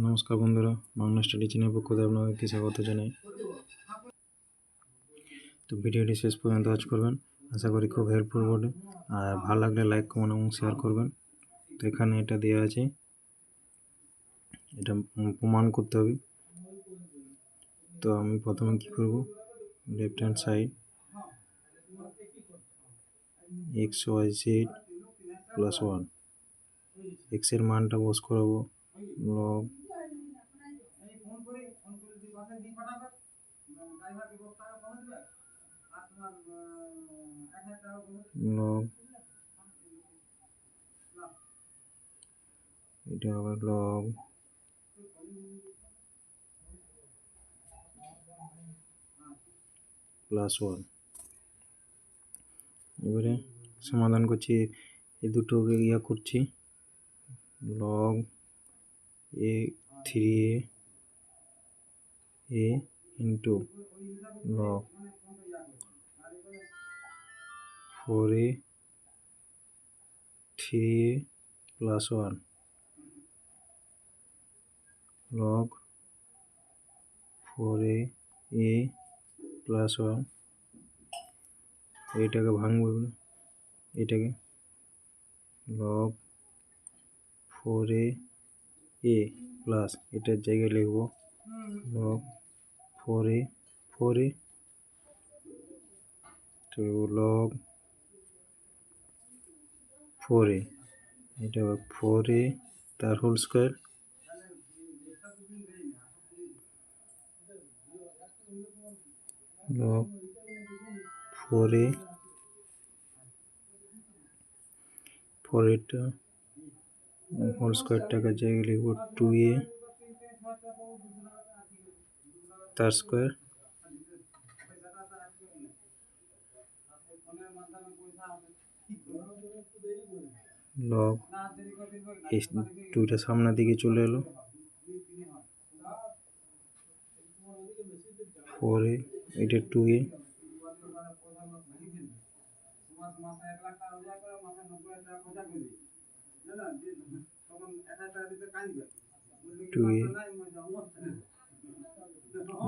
নমস্কার বন্ধুরা, বাংলা স্টাডি চ্যানেলের পক্ষ থেকে আপনাদেরকে স্বাগত জানাই। তো ভিডিওটি শেষ পর্যন্ত ওয়াচ করবেন, আশা করি খুব হেল্পফুল হবে। আর ভালো লাগলে লাইক, কমেন্ট এবং শেয়ার করবেন। তো এখানে এটা দেওয়া আছে, এটা প্রমাণ করতে হবে। তো আমি প্রথমে কি করব, left hand side x y z plus 1, এক্সের মানটা বস করাবো লগ লগ এটা আবার লগ +1। এবারে সমাধান করছি, এই দুটোকে করছি, লগ এ 3a into log 4a 3a plus 1 log 4a plus 1। এইটাকে ভাঙবো, এটাকে লগ 4a প্লাস এটার জায়গায় লিখব লগ 4a তো লগ 4a, এটা 4a তার হোল স্কোয়ার লগ 4a টা হোল স্কোয়ারটাকে জায়গায় লিখব 2a তার স্কোয়ার লগ এই 2টা সামনের দিকে চলে এলো 4a, এটা 2a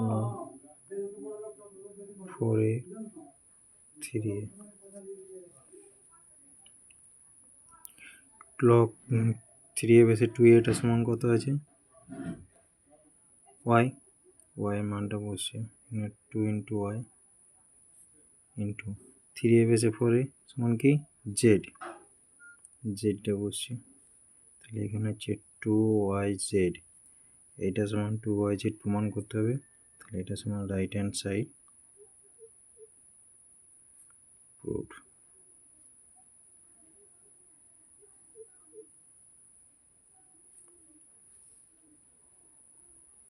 log 4a 3a log 3a বেসে 2a এটা সমান কত আছে, y মানটা বসছে 2 ইন্টু y ইন্টু 3a বেসে 4a সমান কি জেডটা বসছে। তাহলে এখানে হচ্ছে 2yz, এটা সমান 2yz প্রমাণ করতে হবে। তাহলে এটা সমান রাইট হ্যান্ড সাইড প্রুফ।